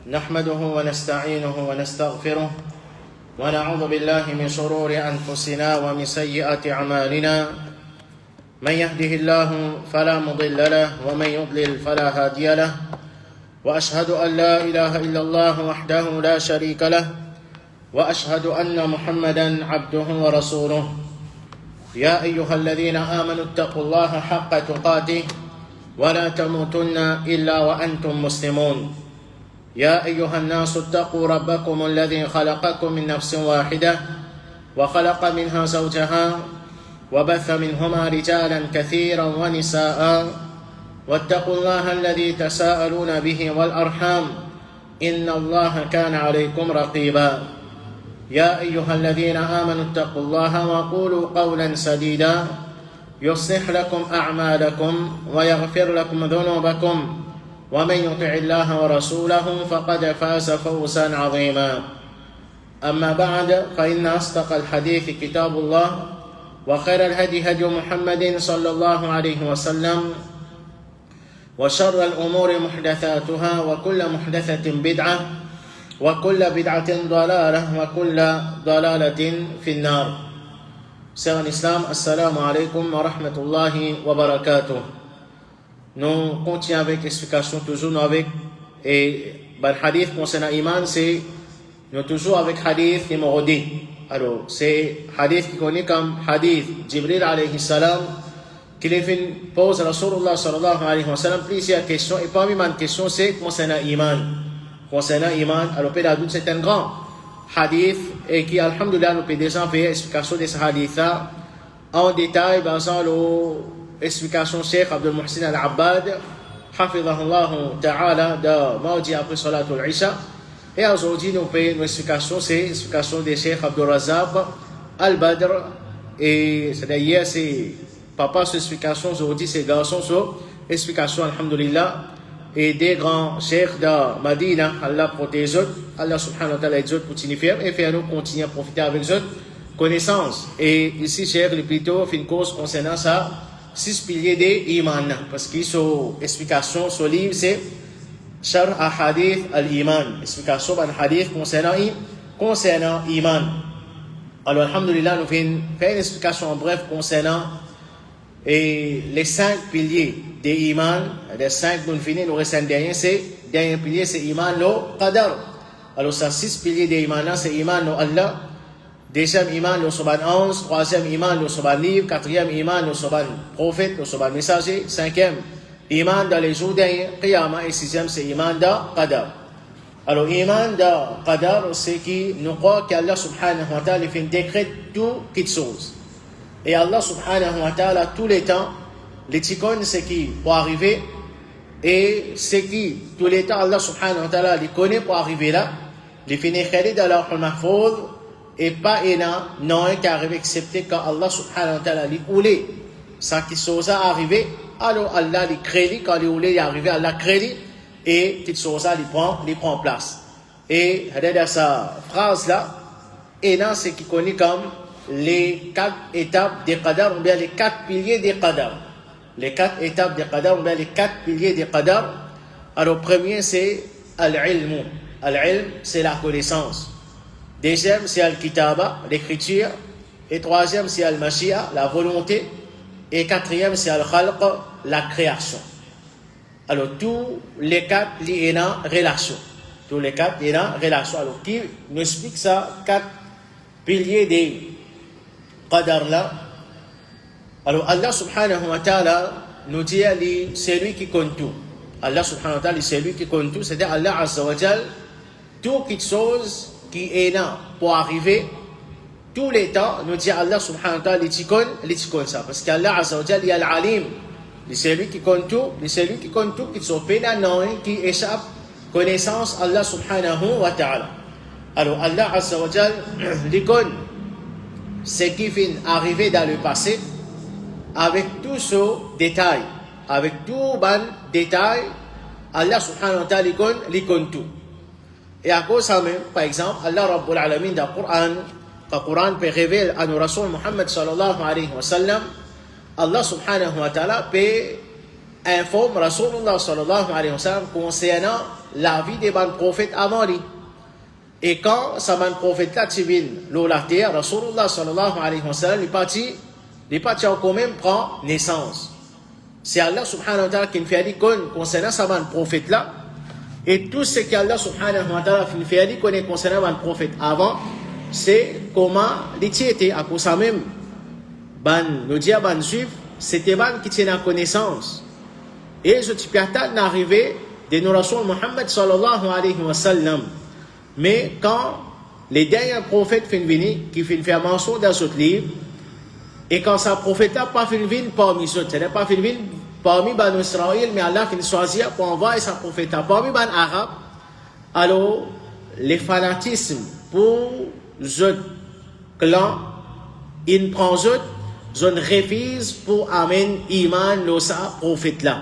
نحمده ونستعينه ونستغفره ونعوذ بالله من شرور أنفسنا ومن سيئات أعمالنا من يهده الله فلا مضل له ومن يضلل فلا هادي له وأشهد أن لا إله إلا الله وحده لا شريك له وأشهد أن محمدا عبده ورسوله يا أيها الذين آمنوا اتقوا الله حق تقاته ولا تموتن إلا وأنتم مسلمون يا أيها الناس اتقوا ربكم الذي خلقكم من نفس واحدة وخلق منها زوجها وبث منهما رجالا كثيرا ونساء واتقوا الله الذي تساءلون به والأرحام إن الله كان عليكم رقيبا يا أيها الذين آمنوا اتقوا الله وقولوا قولا سديدا يصلح لكم أعمالكم ويغفر لكم ذنوبكم ومن يطع الله ورسوله فقد فاز فوزا عظيما أما بعد فإن أصدق الحديث كتاب الله وخير الهدي هدي محمد صلى الله عليه وسلم وشر الأمور محدثاتها وكل محدثة بدعة وكل بدعة ضلالة وكل ضلالة في النار. Sœurs en islam, assalamu alaikum wa rahmatullahi wa barakatuh. Nous continuons avec l'explication, toujours nous avec le hadith concernant l'iman, c'est nous toujours avec hadith numéro 10. Alors, c'est hadith qui connaît comme hadith Jibril alayhi salam, qui les pose à Rasulullah sallallahu alayhi wa sallam plusieurs questions, et parmi mes questions, c'est concernant l'iman. Concernant l'iman, alors, c'est un grand hadith, et qui, alhamdulillah, nous peut déjà faire l'explication de ce hadith-là en détail, basant l'explication Cheikh Abdul Muhsin Al-Abbad, hafidhahullah ta'ala, de mardi après Salatul Isha. Et aujourd'hui, nous faisons une explication, c'est l'explication de Cheikh Abdul Razak Al-Badr, et c'est-à-dire, c'est papa sur l'explication, aujourd'hui, c'est garçon sur l'explication, alhamdulillah, et des grands cheikhs de Madina, Allah protège eux, Allah subhanahu wa ta'ala aide eux pour faire et faire nous continuer à profiter avec eux connaissance. Et ici, cheikh, le plutôt fait une course concernant ça, 6 piliers de iman, parce qu'ils sont explication sur le livre, c'est Sharh al-Hadith al-Iman, explication d'un hadith concernant iman. Alors, alhamdulillah, nous faisons une explication en bref concernant les 5 piliers de iman. Les 5 nous finissons, nous restons derrière, c'est dernier pilier, c'est iman le qadar. Alors, ça 6 piliers de iman, c'est iman le Allah. Deuxième iman le soban 11, troisième iman le soban livre, quatrième iman le soban prophète, le soban messager, cinquième iman dans les jours derniers, qiyamah, et sixième c'est iman de qadar. Alors, iman de qadar, c'est qui nous croit qu'Allah subhanahu wa ta'ala fait un décret tout quelque chose. Et Allah subhanahu wa ta'ala, tous les temps, les ticônes, c'est qui pour arriver, et c'est qui, tous les temps, Allah subhanahu wa ta'ala les connaît pour arriver là, les finit khalid à leur mahfoud, et pas non qui arrive excepté quand Allah subhanahu wa ta'ala les oulé, ça qui chose à arriver, alors Allah les crédit, quand les oulé y arrivé, Allah crédit, et cette chose les prend place. Et dans sa phrase là, et là, c'est qui connaît comme les 4 étapes des qadar, ou bien les 4 piliers des qadar. Les 4 étapes des qadar, ou bien les 4 piliers des qadar. Alors, premier, c'est al-ilm. Al-ilm, c'est la connaissance. Deuxième, c'est al-kitaba, l'écriture. Et troisième, c'est al-mashia, la volonté. Et quatrième, c'est al-khalq, la création. Alors, tous les 4 liés en relation. Tous les 4 liés en relation. Alors, qui nous explique ça? 4 piliers des qadar là. Alors Allah subhanahu wa ta'ala nous dit c'est lui qui compte tout. Allah subhanahu wa ta'ala c'est lui qui compte tout, c'est-à-dire Allah azza wa jal, tout quelque chose qui est là pour arriver tous les temps, nous dit Allah subhanahu wa ta'ala les ticônes ça, parce qu'Allah azza wa jal il y a l'alim, c'est lui qui compte tout, c'est lui qui compte tout, qui sont pénants, qui échappe connaissance Allah subhanahu wa ta'ala. Alors Allah azza wa jal les connaît, ce qui vient arriver dans le passé, avec tout ce détail, avec tout bon détail, Allah subhanahu wa ta'ala les connaît tout. Et à cause de ça même, par exemple, Allah Rabbul Alamin dans le Coran peut révéler à nos Rasul Muhammad sallallahu alayhi wa sallam, Allah subhanahu wa ta'ala peut informe Rasulullah sallallahu alayhi wa sallam concernant la vie des bons prophètes avant lui. Et quand ce bon prophète là civil la terre, Rasulullah sallallahu alayhi wa sallam les partis en commun prend naissance. C'est Allah subhanahu wa ta'ala qui nous fait dire concernant ce bon prophète là. Et tout ce qu'Allah subhanahu wa ta'ala nous fait dire concernant le prophète avant, c'est comment l'étiquette à cause ça même. Nous disons ban juif, c'était ban qui tient la connaissance. Et ce type d'arrivée de nos Rasul Muhammad sallallahu alayhi wa sallam. Mais quand les derniers prophètes finissent venir, qui finissent faire mention dans ce livre, et quand ce prophète n'a pas fini venir parmi eux, ce n'est pas fini venir parmi Banu Israël, mais Allah finit choisir pour envoyer sa prophète parmi Banu Arabes, alors les fanatismes pour ce clan, ils prennent ce refuse pour amener iman le sa prophète là.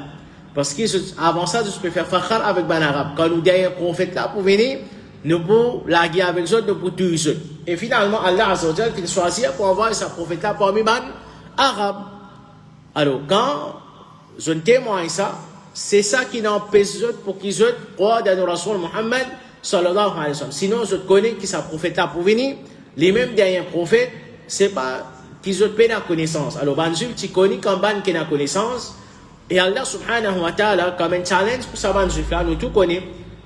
Parce qu'avant ça, je peux faire fakhar avec Banu Arabes. Quand nous derniers prophètes là pour venir, nous pouvons la guerre avec eux, nous pouvons tuer eux. Et finalement, Allah Azza wa Jalla finit choisir pour envoyer sa prophète là parmi Banu Arabes. Alors quand je témoigne ça, c'est ça qui n'empêche pour qu'ils croient dans le Rasul Muhammad sallallahu alayhi wa sallam. Sinon, je connais qui sa prophète là pour venir, les mêmes derniers prophètes, c'est pas qu'ils ont pas la connaissance. Alors, ban juif, tu connais quand ban qui n'a connaissance, et Allah subhanahu wa ta'ala, comme un challenge pour ça, ban juif là, nous tout connaissons,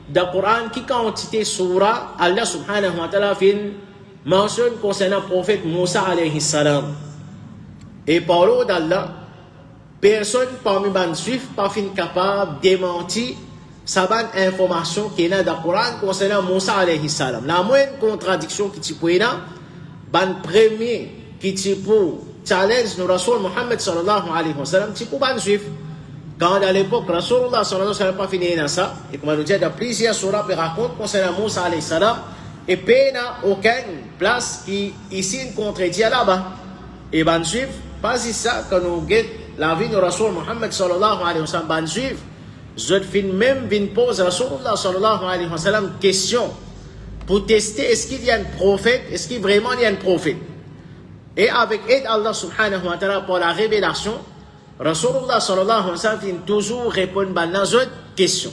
dans le Coran, qui quantité surah, Allah subhanahu wa ta'ala fait une mention concernant le prophète Moussa alayhi salam. Et par l'eau d'Allah, personne parmi les juifs pas capable de démentir sa bonne information qui est dans le Coran concernant Moussa alayhi salam. La moindre contradiction qui est là, le premier qui est pour challenge le Rasul Muhammad sallallahu alayhi wa sallam, c'est pour les juifs. Quand à l'époque, Rasulullah sallallahu alayhi wa sallam n'a pas fini dans ça, et comme on nous dit dans plusieurs surahs qui racontent concernant Moussa alayhi salam, et il n'y a aucune place qui ici contredit là-bas. Et les juifs, pas ça, quand nous guettons la vie de Rasul Muhammad sallallahu alayhi wa sallam, ban juif, je fin même vin pose Rasulullah sallallahu alayhi wa sallam question pour tester est-ce qu'il y a un prophète, est-ce qu'il vraiment il y a un prophète. Et avec aide Allah subhanahu wa ta'ala pour la révélation, Rasulullah sallallahu alayhi wa sallam vient toujours répondre à nos autres questions.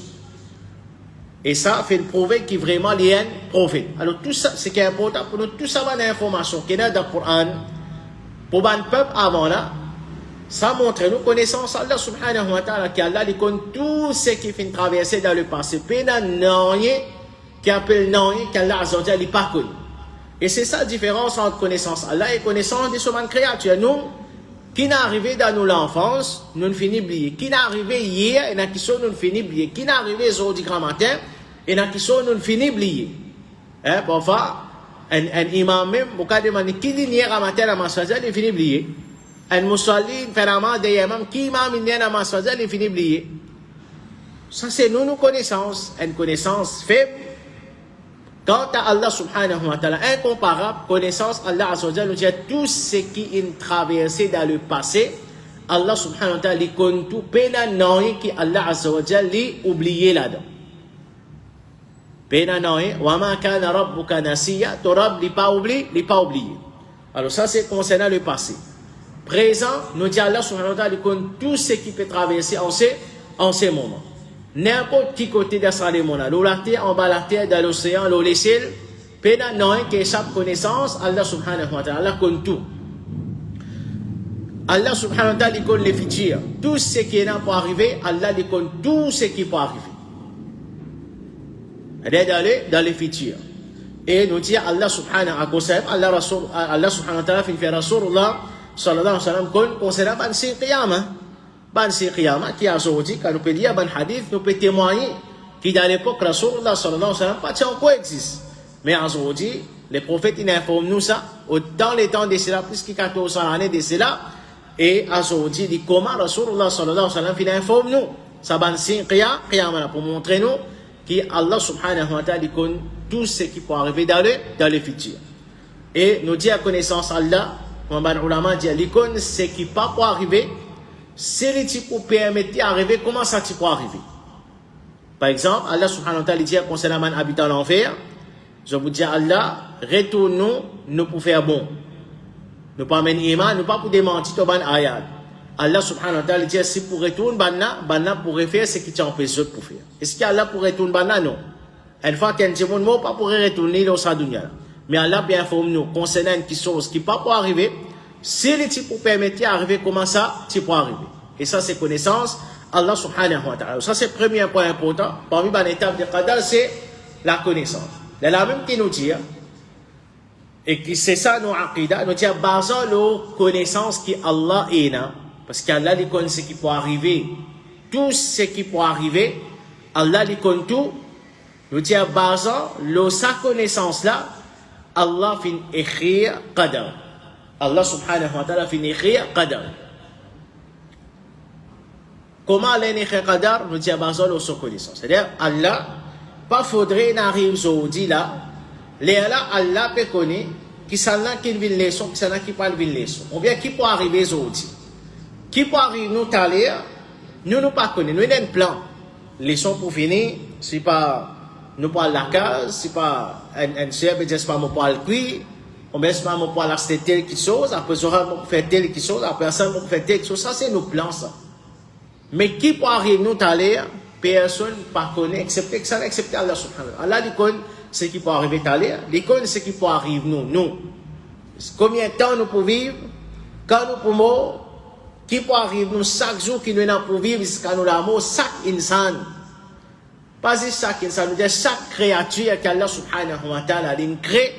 Et ça fait prouver qu'il vraiment il y a un prophète. Alors tout ça, c'est qui est important pour nous, tout ça va l'information qui est dans le Coran, pour le peuple avant là, ça montre nous connaissance Allah subhanahu wa ta'ala qui Allah lui connaît tout ce qui fait traverser dans le passé. Puis dans rien qui appelle non qu'Allah azza wa jalla pas connu. Et c'est ça la différence entre connaissance Allah et connaissance des humaines créatures. Nous qui n'est arrivé dans nous l'enfance, nous ne finissons oublier. Qui n'est arrivé hier et n'a qui sont nous finissons oublier. Qui n'est arrivé aujourd'hui grand matin et n'a qui sont nous finissons oublier. Hein, parfois un imam même au cas de demander qui dit hier à matin à masjid il finit oublier. Un musulman finalement des imams qui imam il à masjid il finit oublier. Ça c'est nous connaissance, une connaissance faible. Quant à Allah subhanahu wa ta'ala, incomparable, connaissance, Allah azza wa jalla nous dit tout ce qui est traversé dans le passé, Allah subhanahu wa ta'ala lui connaît tout, pena non qui Allah azza wa jalla lui oublié là-dedans. Pena non, wa ma kana rabbuka nasiya, ton Rabb lui pas oublié. Alors ça c'est concernant le passé. Présent, nous dit Allah subhanahu wa ta'ala lui connaît tout ce qui peut traverser en ces moments. N'importe qui côté de ça les mona, la terre en bas la terre dans l'océan, l'eau les ciels, pena non qui échappe connaissance, Allah subhanahu wa ta'ala, Allah connaît tout. Allah subhanahu wa ta'ala il connaît les futurs, tout ce qui est là pour arriver, Allah il connaît tout ce qui peut arriver. D'aller dans les futurs. Et nous dit Allah subhanahu wa ta'ala, Allah subhanahu wa ta'ala fait Rasulullah sallallahu alayhi wa sallam concernant ban si qiyamah. Ban si qiyamah qui a aujourd'hui, quand nous peut dire ban hadith, nous peut témoigner qui dans l'époque Rasulullah sallallahu alayhi wa sallam pas encore existe. Mais aujourd'hui, les prophètes ils informent nous ça, dans les temps de cela, plus que 1400 années de cela, et aujourd'hui, dit comment Rasulullah sallallahu alayhi wa sallam informe nous. Ça ban si qiyamah pour montrer nous qu'Allah subhanahu wa ta'ala connaît tout ce qui peut arriver dans le futur. Et nous dit à connaissance Allah, comme ban ulama dit, il connaît ce qui peut arriver. C'est le type pour permettre d'arriver, comment ça peut arriver? Par exemple, Allah subhanahu wa ta'ala dit concernant les habitants de l'enfer, je vous dis Allah, retournons nous pour faire bon. Nous pas mener iman, nous pas pour démentir ton ban ayat. Allah subhanahu wa ta'ala dit si pour retourner banna pourrait faire ce qui t'empêche pour faire. Est-ce qu'Allah pourrait retourner banna? Non. Une fois qu'il y a un mot pas pour retourner dans sa dunya. Mais Allah bien informe nous concernant une chose qui pas pour arriver. Si les types pour permettre d'arriver, comment ça, tu peux arriver. Et ça c'est connaissance. Allah subhanahu wa ta'ala. Ça c'est le premier point important. Parmi les étapes de qadar, c'est la connaissance. La même qui nous dit, et qui c'est ça nos aqidah, nous dit basant la connaissance qui Allah est là. Parce qu'Allah lui connaît ce qui peut arriver. Tout ce qui peut arriver, Allah lui connaît tout. Nous dit basant sa connaissance là, Allah fin écrire qadar. Allah subhanahu wa ta'ala fin écrire qadar. Comment Allah écrit qadar? Nous dit basant sa connaissance. C'est-à-dire, Allah, pas faudrait n'arrive aujourd'hui là, là, Allah peut connaître qui s'en a qui vient leçon, qui s'en a qui parle une leçon. Ou bien qui peut arriver aujourd'hui. Qui peut arriver nous t'aller, nous pas connaître, nous avons un plan. Leçon pour finir, c'est pas nous pas la case, c'est pas un chef, c'est pas moi pour le cuire, on met pas moi pour l'acheter telle chose, après ça on faire telle chose, après ça on fait telle chose, ça c'est nos plans ça. Mais qui peut arriver nous t'aller, personne pas connaît, excepté que ça n'accepte Allah subhanahu wa ta'ala. Allah dit connaît ce qui peut arriver t'aller, il connaît ce qui peut arriver nous. Combien de temps nous pouvons vivre, quand nous pouvons qui peut arriver nous chaque jour qui nous avons pour vivre jusqu'à nous l'amour, chaque insan. Pas chaque insan, nous disons chaque créature qu'Allah subhanahu wa ta'ala crée,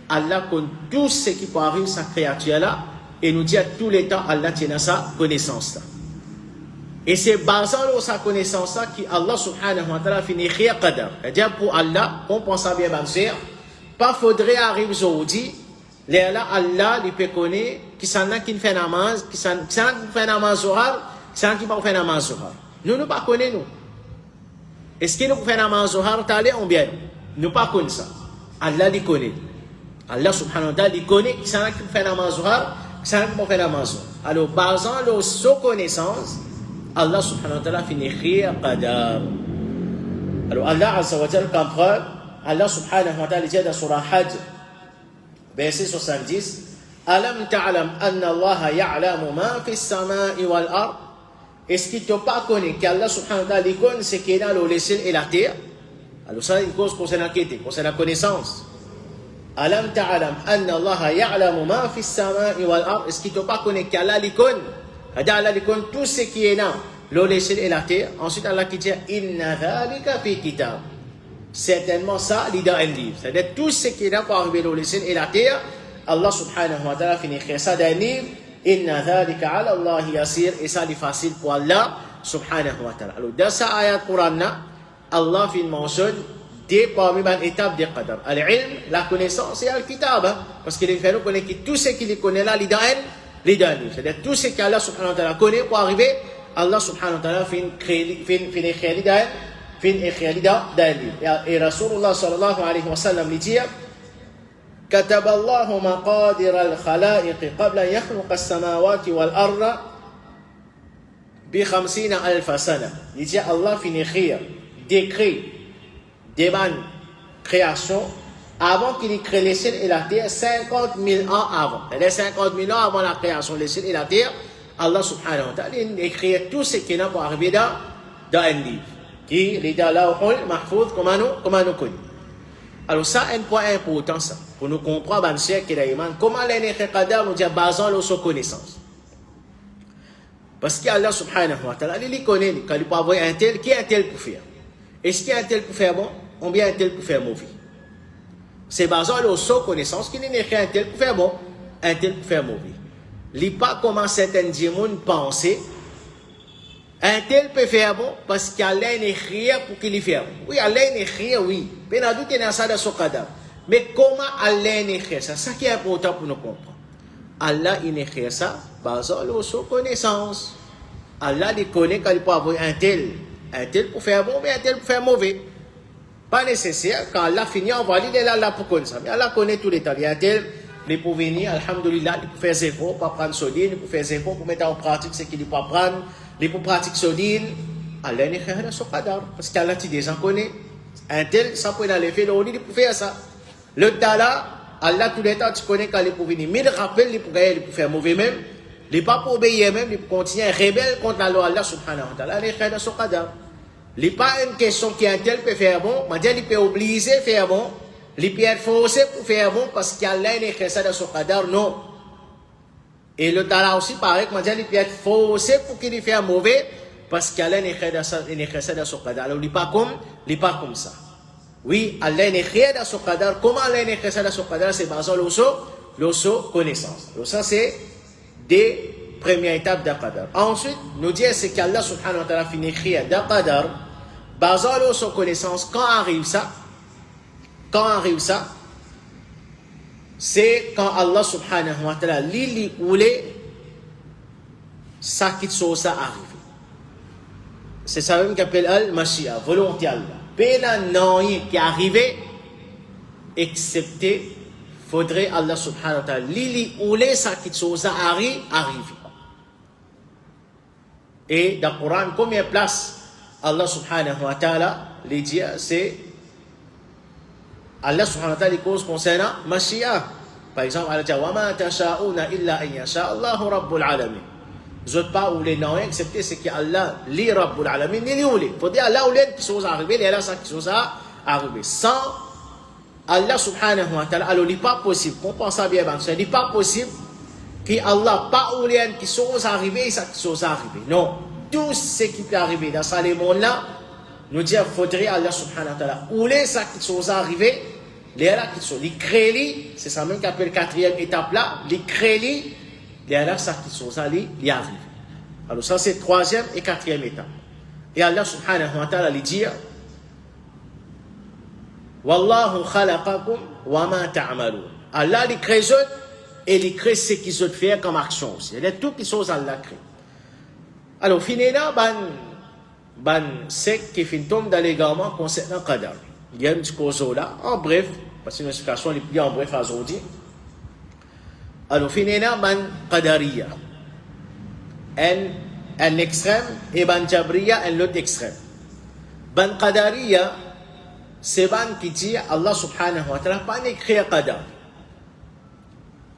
Allah connaît tout ce qui peut arriver sa créature là, et nous dit à tous les temps, Allah tient à sa connaissance là. Et c'est basant sur sa connaissance là qu'Allah subhanahu wa ta'ala finit khir qadar. C'est-à-dire pour Allah, on pense à bien sûr, pas faudrait arriver aujourd'hui, là Allah il peut connaître qui s'en a qui fait namaz, qui s'en fait namaz oral, qui s'en qui pas fait namaz oral. Nous pas connaissons nous. Est-ce que nous fait namaz oral t'aller ou bien nous pas connaissons ça. Allah il connaît. Allah subhanahu wa ta'ala il connaît qui s'en a qui fait namaz oral, qui s'en qui pas fait namaz oral. Alors basant sur sa connaissance, Allah subhanahu wa ta'ala finit khir qadar. Alors Allah azza wa jalla comme preuve, Allah subhanahu wa ta'ala dit dans surah Hajj verset 70, Alam ta'lam anna Allah ya'lamu ma fi as-sama'i wal ard. Est-ce qu'il ne pas connaît qu'Allah subhanahu wa ta'ala connaît ce qui est dans le ciel et la terre? Alors ça, une cause concernant la connaissance. Alam ta'lam anna Allah ya'lamu ma fi as-sama'i wal ard. Est-ce qu'il ne pas connaît qu'Allah connaît? Allah connaît tout ce qui est dans le ciel et la terre. Ensuite, Allah qui dit Inna dhalika fi kitab. Certainement ça, il est dans un livre. C'est-à-dire tout ce qui est là pour arriver dans le ciel et la terre, Allah subhanahu wa ta'ala finit écrire ça dans un livre. Inna dhalika ala Allah yasir. Et ça, c'est facile pour Allah subhanahu wa ta'ala. Alors, dans cette ayat Coran, Allah finit mentionne des parmi les étapes de qadar. Al-ilm, la connaissance et al-kitab. Parce qu'il fait nous connaître que tout ce qu'il connaît là, il est dans un livre. C'est-à-dire tout ce qu'Allah subhanahu wa ta'ala connaît pour arriver, Allah subhanahu wa ta'ala finit écrire dans fin écrit dalil. Et Rasulullah sallallahu alayhi wa sallam lui dit كتب الله مقادير الخلائق قبل أن يخلق السماوات والأرض ب50,000 سنة. Il dit Allah finit écrire décrit des bonnes créations avant qu'il crée les ciels et la terre 50,000 ans avant. C'est-à-dire 50,000 ans avant la création des ciels et la terre, Allah subhanahu wa ta'ala écrit tout ce qui est là pour arriver dans un livre. Qui est dans l'Awhul Mahfouz, comment nous connaissons. Alors ça, un point important, ça, pour nous comprendre, comment l'énergie qadar nous dit basant sur sa connaissance. Parce qu'Allah subhanahu wa ta'ala, il connaît, quand il peut avoir un tel, qui est un tel pour faire. Est-ce qu'il y a un tel pour faire bon, ou bien un tel pour faire mauvais. C'est basant sur sa connaissance qu'il est un tel pour faire bon, un tel pour faire mauvais. Il n'y a pas comment certains gens pensent. Un tel peut faire bon parce qu'Allah écrit pour qu'il y fasse. Oui, Allah écrit, oui. Mais il y a doute dans ça dans son qadar. Mais comment Allah écrit ça? C'est ça qui est important pour nous comprendre. Allah écrit ça basant sur sa connaissance. Allah connaît qu'il peut avoir un tel pour faire bon, mais un tel pour faire mauvais. Pas nécessaire, quand Allah finit, on va dire Allah pour connaître ça. Mais Allah connaît tous les temps. Il y a un tel, il peut venir, alhamdulillah, il peut faire ses efforts pour prendre solide, il peut faire ses efforts pour mettre en pratique ce qu'il peut prendre. Les pour pratiquer solide, Allah n'est rien dans son qadar. Parce qu'Allah tu déjà connaît. Un tel, ça peut aller faire le pour faire ça. Le tala, Allah tous les temps tu connais quand il peut venir. Mais il rappelle, il peut faire mauvais même. Il n'est pas pour obéir même, il continue à rebelle contre la loi Allah subhanahu wa ta'ala. Il est dans son qadar. Il n'est pas une question qui un tel peut faire bon, mais il peut obliger à faire bon, il peut être forcé pour faire bon parce qu'Allah est écrit ça dans son qadar, non. Et le talent aussi, pareil, il peut être forcé pour qu'il fasse mauvais parce qu'Allah est écrit ça dans son qadar. Alors il n'est pas comme ça. Oui, Allah est écrit dans son qadar. Comment Allah est écrit ça dans son qadar? C'est basé sur l'osso connaissance. Donc ça, c'est des premières étapes de qadar. Ensuite, nous dire c'est qu'Allah subhanahu wa ta'ala finit écrire de qadar, basé sur connaissance. Quand arrive ça, c'est quand Allah subhanahu wa ta'ala li voulait ça qui chose arrive. C'est ça même qu'appelle al-mashia, volonté Allah. Pena non qui arrivé, excepté faudrait Allah subhanahu wa ta'ala li voulait ça qui chose arrive. Et dans le Coran, combien de places Allah subhanahu wa ta'ala les dit, c'est Allah subhanahu wa ta'ala les causes concernant Mashiach. Par exemple, Allah dit wa ma tasha'una illa an yasha Allahu rabbul alamin. Vous n'êtes pas ou les non excepté c'est qu'Allah li rabbul alamin ni li oulé. Faut dire Allah oulé qui chose arriver, il y a ça qui chose arriver. Sans Allah subhanahu wa ta'ala, alors il n'est pas possible. On pense à bien, il n'est pas possible qu'Allah pas oulé qui chose arriver et ça qui chose arriver. Non, tout ce qui peut arriver dans ce monde-là, nous dire faudrait Allah subhanahu wa ta'ala oulé ça qui chose arriver. Les créés, c'est ça même qu'appelle la quatrième étape là, les créés, les ça qui sont allés, y arrivent. Alors ça c'est troisième et quatrième étape. Et Allah subhanahu wa ta'ala lui dit Wallahu khalaqakum wa ma ta'malun. Allah les crée et les crée ce qu'ils ont fait comme action aussi. Il y a tout qui sont Allah crée. Alors finalement, c'est qui finit tombe dans les gamins concernant Qadar. Il y a un petit cause là, en bref, parce que l'explication est plus en bref à aujourd'hui. Alors, finalement, Qadariya. Un extrême et Jabriya, un autre extrême. Qadariya, c'est qui dit Allah subhanahu wa ta'ala pas écrit Qadar.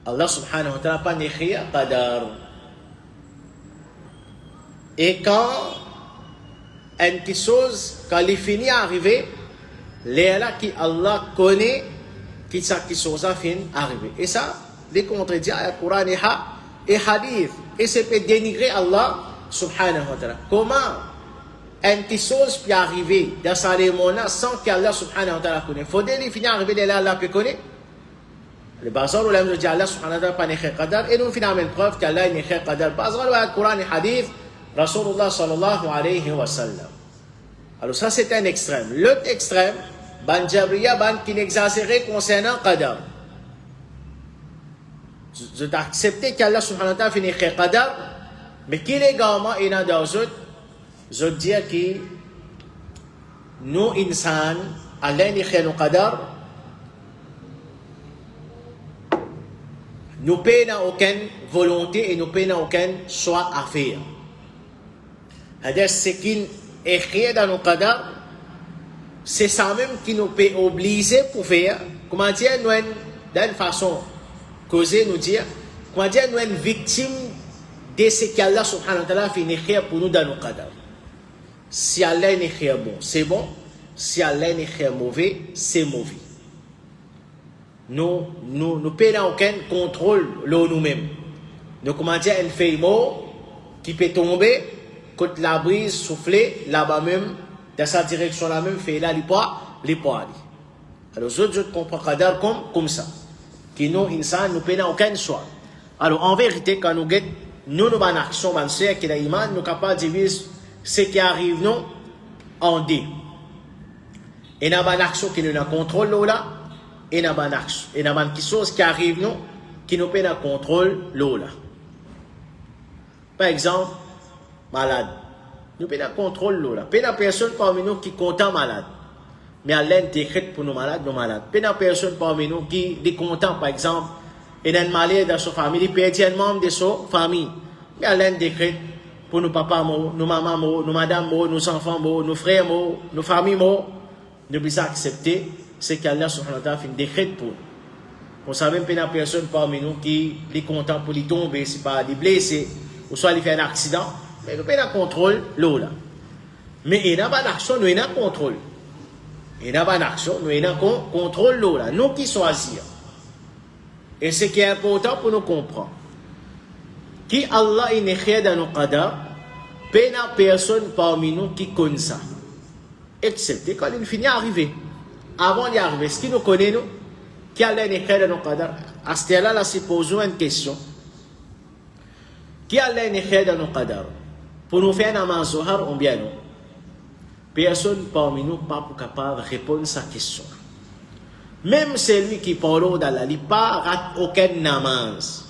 Allah subhanahu wa ta'ala pas écrit Qadar. Et quand une chose, quand il finit à arriver, là qui Allah connaît qui ça qui chose a fini arriver. Et ça, les contredit le Coran et hadith. Et c'est peut dénigrer Allah subhanahu wa ta'ala. Comment une chose peut arriver dans ce monde-là sans qu'Allah subhanahu wa ta'ala connaît? Faut-il finir à arriver là, Allah peut connaître? Le bazar ou l'âme de Allah subhanahu wa ta'ala pas n'écrit qadar. Et nous finalement une preuve qu'Allah n'écrit qadar. Bazar ou le Coran et hadith, Rasulullah sallallahu alayhi wa sallam. Alors ça c'est un extrême. L'autre extrême, Jabriya, qui n'exagérait concernant Qadar. Je dois accepter qu'Allah subhanahu wa ta'ala finit Qadar, mais qu'il est également il y a dans eux, je dis que nous, insan, Allah n'est pas Qadar, nous n'avons aucune volonté et nous n'avons aucun choix à faire. C'est-à-dire, ce qui est écrit dans nos Qadar, c'est ça même qui nous peut obliger pour faire. Comment dire, nous, d'une façon, causer, nous dire, comment dire, nous, une victime de ce qu'Allah subhanahu wa ta'ala fait écrire pour nous dans nos Qadar. Si Allah est écrit bon, c'est bon. Si Allah est écrit mauvais, c'est mauvais. Nous n'avons aucun contrôle nous-mêmes. Nous, comment dire, un feuille mort qui peut tomber, quand la brise souffler, là-bas même, dans sa direction là même, fait là, les poids aller. Alors, je comprends Qadar comme ça. Qui nous, insan, nous n'avons aucun choix. Alors, en vérité, quand nous avons nous avons une action, nous sommes capables de diviser ce qui arrive nous en deux. Et nous avons une action qui nous contrôle là, et nous avons une action. Et nous avons une chose qui arrive nous, qui nous peut contrôle là. Par exemple, malade. Nous avons un contrôle là. Pas de personne parmi nous qui est content malade. Mais Allah décret pour nos malades, nos malades. Pas de personne parmi nous qui est content, par exemple, et a un malade dans sa famille, il perd un membre de sa famille. Mais Allah décret pour nos papas, nos mamans, nos madames, nos enfants, nos frères, nos familles, nous devons accepter ce qu'Allah subhanahu wa ta'ala fait décret pour nous. On ne sait même pas une personne parmi nous qui est content pour lui tomber, c'est pas lui blesser, ou soit lui faire un accident, mais nous pas contrôle l'eau là. Mais il n'y a pas d'action, nous avons contrôle. Il n'y a pas d'action, nous avons contrôle l'eau là. Nous qui choisissons. Et ce qui est important pour nous comprendre. Qui Allah est écrit dans nos qadar, pas une personne parmi nous qui connaît ça. Excepté quand il finit d'arriver. Avant d'y arriver, ce qui nous connaît, nous, qui Allah est écrit dans nos qadar, à ce là, là, c'est poser une question. Qui Allah est écrit dans nos qadar, pour nous faire un namaz zohar, ou bien non? Personne parmi nous n'est pas capable de répondre à cette question. Même celui qui parle dans la lit, pas rate aucun namaz.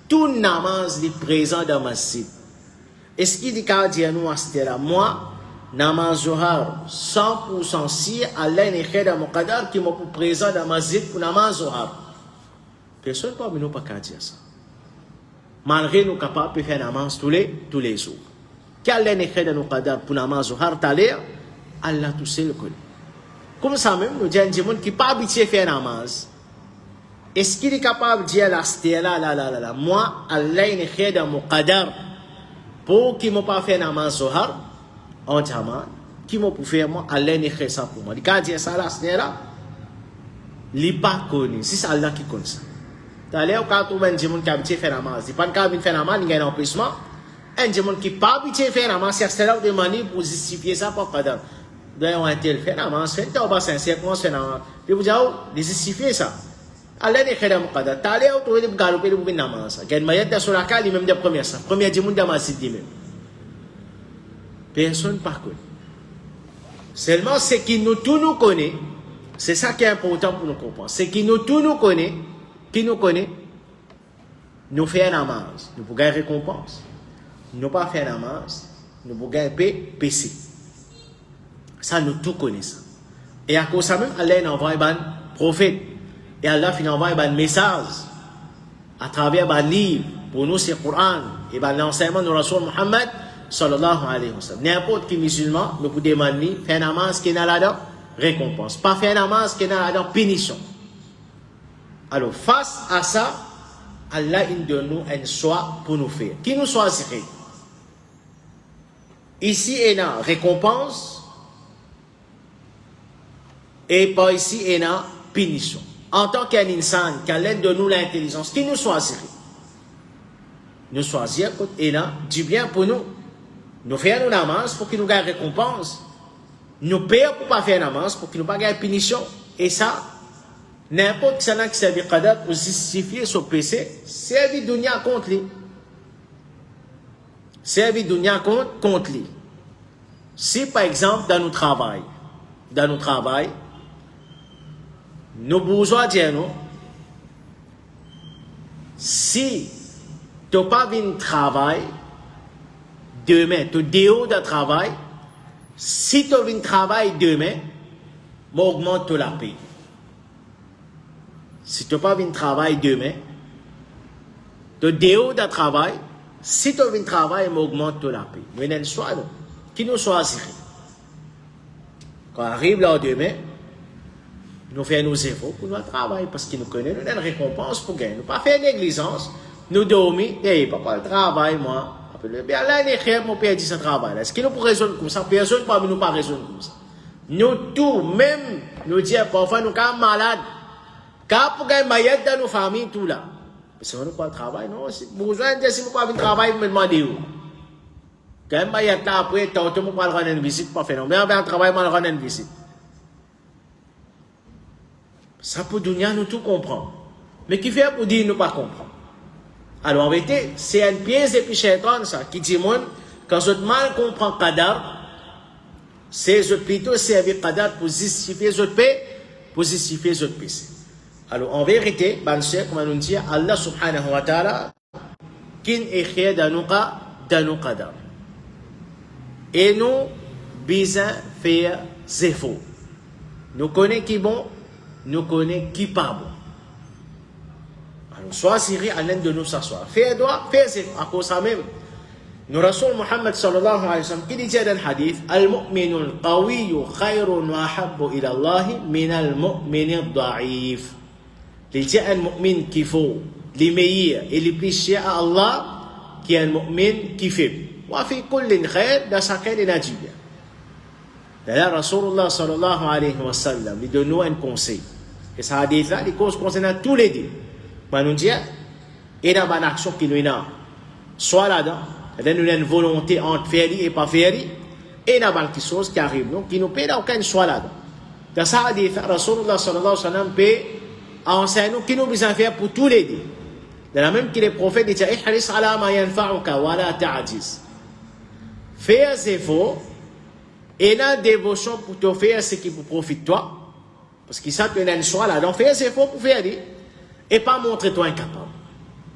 Tout namaz est présent dans ma site. Est-ce qu'il dit qu'à dire nous à ce là, moi, namaz zohar, 100% si Allah est écrit dans mon qadar qui m'a présent dans ma site pour namaz zohar. Personne parmi nous n'est pas capable de dire ça. Malgré nous capables de faire namaz tous les jours. Qu'Allah est écrit dans nos qadar pour namaz zohar, t'as Allah tout seul le connaît. Comme ça même, nous disons des gens qui ne sont pas habitués à faire namaz. Est-ce qu'il est capable de dire là, moi, Allah est écrit dans mon qadar pour qu'il ne m'a pas fait namaz zohar, en diamant, qui m'a pour faire moi, Allah est écrit ça pour moi. Il peut dire ça là, il n'est pas connu. C'est Allah qui connaît ça. T'as l'air quand tu vois des gens qui sont habitués à faire namaz, il n'est pas capable de faire namaz, il y a un empêchement. Un gens qui n'est pas habitué à faire namaz, c'est là où demander pour justifier ça par qadar. D'ailleurs, on a tel fait namaz, fait un sincère, comment fait namaz. Puis vous dites, de justifier ça. Allah n'est pas dans qadar. T'as l'air où tu veux galoper pour faire namaz. Quand il y a des sur la cale, il même des premières ça. Premier du monde dans ma cité même. Personne par contre. Seulement ce qui nous tout nous connaît, c'est ça qui est important pour nous comprendre. Ce qui nous tout nous connaît, nous fait un namaz, nous pouvons gagner récompense. Nous pas faire namaz, nous pouvons gagner péché. Ça nous tout connaissons. Et à cause de ça même, Allah envoie un prophète. Et Allah envoie un message à travers un livre. Pour nous, c'est le Coran. Et l'enseignement de Rasul Muhammad sallallahu alayhi wa sallam. N'importe qui musulman, nous pouvons demander faire namaz qui n'a là récompense. Pas faire namaz qui n'a là punition. Alors, face à ça, Allah donne nous un choix pour nous faire. Qui nous choisirait? Ici, il y a récompense. Et pas ici, il y a punition. En tant qu'un insan, qu'Allah donne nous l'intelligence, qui nous choisirait? Nous choisir, il y a du bien pour nous. Nous faisons nos namaz pour qu'il nous gagne récompense. Nous payons pour ne pas faire namaz pour qu'il nous pas gagne punition. Et ça, n'importe qui qui servi qadar pour justifier son péché, servi dunya contre lui. Servi dunya contre lui. Si par exemple, dans notre travail, nos bourgeois disent nous, si tu n'as pas de travail, demain, tu déo de travail, si tu as un travail demain, m'augmente la paix. Si tu n'as pas un travail demain, tu déo de travail, si tu as un travail, m'augmente la paix. Mais il y a un choix, qui nous choisirait? Quand arrive là demain, nous faisons nos efforts pour notre travail, parce qu'il nous connaît, nous avons une récompense pour gagner. Nous ne pas faire négligence, nous dormir, et papa, le travail, moi. Bien là, il est mon père dit ce travail. Est-ce qu'il nous peut raisonner comme ça? Personne parmi nous pas raisonner comme ça. Nous tous, même, nous disons parfois nous sommes malades. Quand pour gagner maillette dans nos familles, tout là. Si on n'a pas de travail, non, si vous avez si vous n'avez pas de travail, vous me demandez où. Quand maillette là, après, tantôt, vous pas le rendre une visite, pas faire non. Mais on a un travail, on va le rendre une visite. Ça pour Dunia, nous tout comprendre. Mais qui fait pour dire nous pas comprendre? Alors en vérité, c'est un piège et puis shaitan ça, qui dit moi, quand je mal comprend qadar, c'est plutôt servir qadar pour justifier votre paix, pour justifier votre péché. Alors en vérité, comme on dit, Allah subhanahu wa ta'ala, qui écrit dans nos qadar. Et nous, besoin faire zéro. Nous connaissons qui est bon, nous connaissons qui n'est pas bon. Soit Syrie à l'un de nous s'asseoir. Faire droit, faire à cause de ça même. Nous Rasul Muhammad sallallahu alayhi wa sallam qui dit dans un hadith, Al-mu'minu al-qawiyyu khayrun wa habbu ila Allah min al-mu'mini al-da'if. Il dit un mu'min qui faut les meilleurs et les plus chers à Allah, qui est un mu'min qui fait. Wa fi kullin khair, dans chacun des natures. D'ailleurs, Rasulullah sallallahu alayhi wa sallam, il donne nous un conseil. Et ça a dit là, les causes concernant tous les deux. Mais nous dit, il y a une action qui nous a. Soit là-dedans, il y a une volonté entre faire et pas faire. Et il y a quelque chose qui arrive, donc qui nous paie aucun choix là-dedans. Dans ça a dit, Rasulullah sallallahu alayhi wa sallam paie enseigne nous qui nous besoin faire pour tous les deux. De la même que les prophètes disent, ihris ala ma yanfa'uka wa la ta'jiz. Fais un effort et la dévotion pour te faire ce qui vous profite toi. Parce que ça, tu as un choix là. Donc, fais un effort pour faire et pas montrer toi incapable.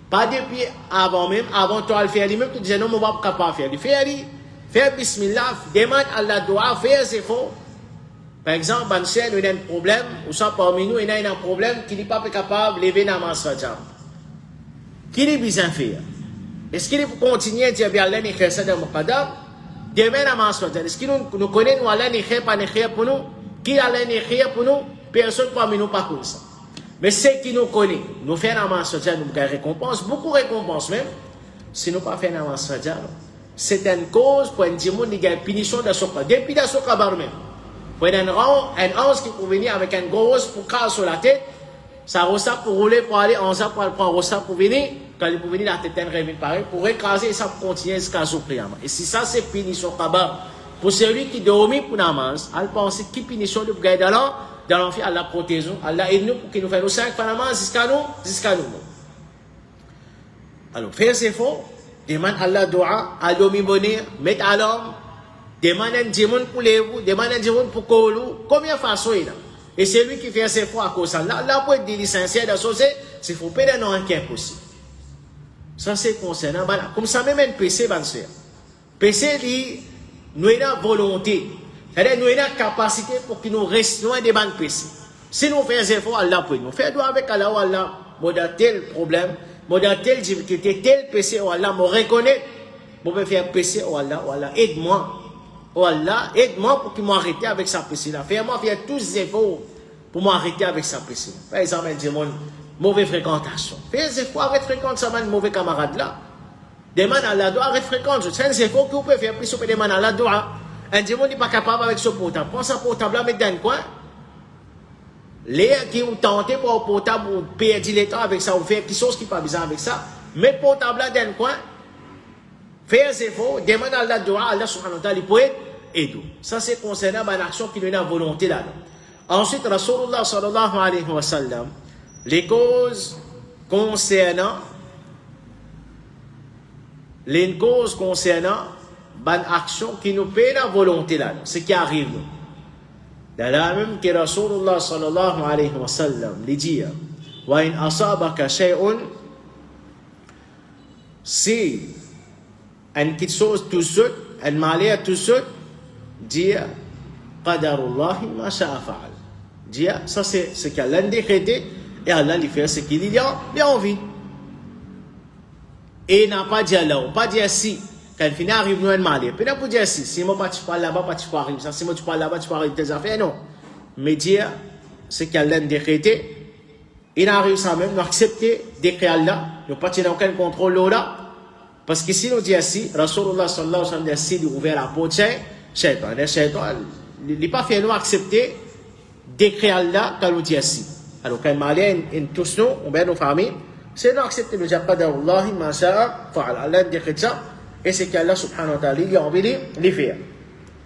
Pas depuis avant même, avant toi le faire, même tu disais non, je ne vais pas capable de faire. Fais bismillah, demande à Allah doua, fais un effort. Par exemple, si nous avons un problème, ou ça parmi nous, il y a un problème qui n'est pas capable de lever dans ma sajam. Qui est besoin de faire? Est-ce qu'il faut continuer à dire, Allah n'est pas ça dans mon qadam? Demain dans ma sajam. Est-ce que nous connaissons Allah n'est pas pour nous? Qui Allah n'est pas pour nous? Personne parmi nous pas comme ça. Mais ceux qui nous connaissent, nous faisons dans ma sajam, nous avons récompense, beaucoup de récompenses même. Si nous ne faisons pas dans ma sajam, c'est une cause pour un démon qui a une punition de ce cas. Depuis dans ce cas même. Pour un ange qui peut venir avec un gros rose pour casser sur la tête, ça ressort pour rouler, pour aller en ça, pour prendre ressort pour venir, quand il peut venir, la tête revient pareil, pour écraser et ça pour continuer jusqu'à souffrir. Et si ça c'est punition kabab, pour celui qui dormit pour namaz, elle pense qui punition de gagner dans l'enfer, Allah protège nous, Allah aide nous pour qu'il nous fasse nos 5 fois namaz jusqu'à nous. Alors, fais ses efforts, demande Allah doua, à dormir bonheur, mettre à l'homme, demande un démon pour les vous, demande un démon pour Kolou. Combien de façons il a? Et c'est lui qui fait ses fois à cause de ça. Là, pour être licencié d'associé, c'est faut pas d'un an qui est impossible. Ça, c'est concernant. Comme ça, même un PC, PC, dit, nous avons volonté. C'est-à-dire, nous avons capacité pour qu'il nous reste loin des bandes PC. Si nous faisons des efforts, Allah peut nous faire. Avec Allah, Allah, moi, dans tel problème, moi, dans telle difficulté, tel PC, Allah, me reconnaît. Moi, je vais faire PC, Allah, aide-moi. Oh Allah, aide-moi pour qu'il m'arrête avec sa piscine. Fais-moi faire tous les efforts pour m'arrêter avec sa piscine. Par exemple, un démon, mauvaise fréquentation. Fais des efforts, arrête de fréquenter ça, un mauvais camarade là. Demande à Allah, arrête de fréquenter. C'est un effort que vous pouvez faire, plus vous pouvez demander à Allah. Un démon n'est pas capable avec ce portable. Prends sa portable là, mets dans le coin. Les qui ont tenté pour un portable, ou perdre le temps avec ça, ou faire quelque chose qui n'est pas besoin avec ça, mets le portable là dans le coin. Fais un effort, demande à Allah, Allah subhanahu wa ta'ala, il peut aider. Ça, c'est concernant une action qui nous a volonté là. Ensuite, Rasulullah sallallahu alayhi wa sallam, les causes concernant une action qui nous paie la volonté là, ce qui arrive. Dans la même que Rasulullah sallallahu alayhi wa sallam, il dit, wa in asabaka shay'un, si une petite chose tout seul, un malheur tout seul, dire qadarullah ma sha'a fa'al. Dire ça c'est ce qu'Allah a décrété et Allah lui fait ce qu'il a envie. Et n'a pas dit Allah, pas dire si quand il finit arrive nous un malheur. Puis n'a pas dire si moi pas tu parles là-bas, pas tu parles ça, si moi tu parles là-bas, tu parles tes affaires non. Mais dire ce qu'Allah a décrété, il arrive ça même, nous accepter décret Allah, nous pas tenir aucun contrôle là. Parce que si nous dit ainsi, Rasulullah sallallahu alayhi wa sallam décide d'ouvrir la porte, Shaitan, il n'est pas fait nous accepter décret Allah quand nous dit ainsi. Alors quand malheur tous nous, ou bien nos familles, c'est nous accepter le qadarullah ma sha'a fa'al. Allah décret ça, et c'est qu'Allah subhanahu wa ta'ala il a envie de les faire.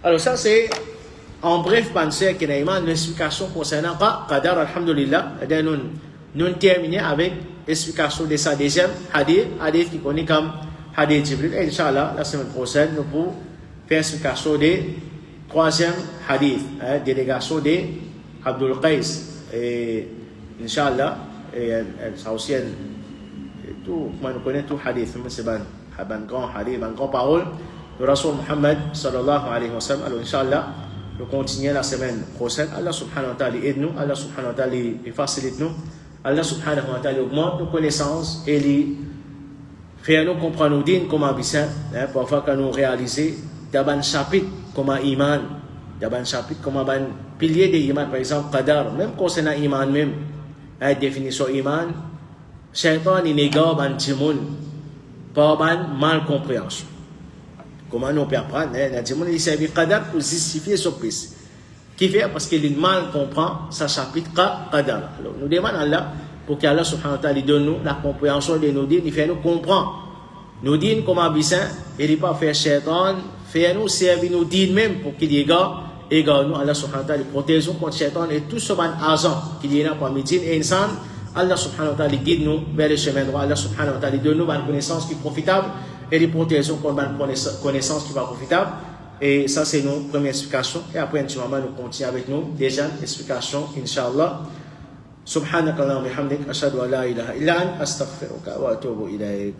Alors ça c'est en bref pensée qu'il y a une explication concernant qadar, alhamdulillah. Nous terminons avec l'explication de sa deuxième hadith qui connaît comme hadith Jibril. Et Inch'Allah, la semaine prochaine, nous pourrons faire l'explication des troisième hadith, délégation de Abdul Qais. Et Inch'Allah, ça aussi, tout, moi, nous connaissons tout hadith, mais c'est un grand hadith, une grande parole de Rasul Muhammad sallallahu alayhi wa sallam. Alors Inch'Allah, nous continuons la semaine prochaine. Allah subhanahu wa ta'ala aide nous, Allah subhanahu wa ta'ala facilite nous, Allah subhanahu wa ta'ala augmente nos connaissances et les fait nous comprendre nos dînes comme abissant, parfois quand nous réalisons d'un chapitre comme un iman, d'un chapitre comme un pilier de iman, par exemple, qadar, même concernant iman même, La définition iman, shaitan il négare ban timoun par ban mal compréhension. Comment nous peut apprendre? La timoun il servi qadar pour justifier surprise. Qui fait parce qu'il mal comprend ça chapitre qadar. Alors nous demandons à Allah pour qu'Allah subhanahu wa ta'ala donne nous la compréhension de nos dînes, il fait nous comprendre. Nos dînes comme abyssin, il n'est pas faire shaitan, fait nous servir nos dînes même pour qu'il égare nous, Allah subhanahu wa ta'ala protège nous contre shaitan et tout ce ban argent qu'il y a parmi dînes et insan, Allah subhanahu wa ta'ala guide nous vers le chemin droit, Allah subhanahu wa ta'ala donne nous une connaissance qui est profitable et les protège nous contre une connaissance qui va profitable. Et ça c'est nos première explication et après un petit moment nous continuons avec nous deuxième explication inshallah. سبحانك اللهم وبحمدك أشهد أن لا إله إلا أنت أستغفرك وأتوب إليك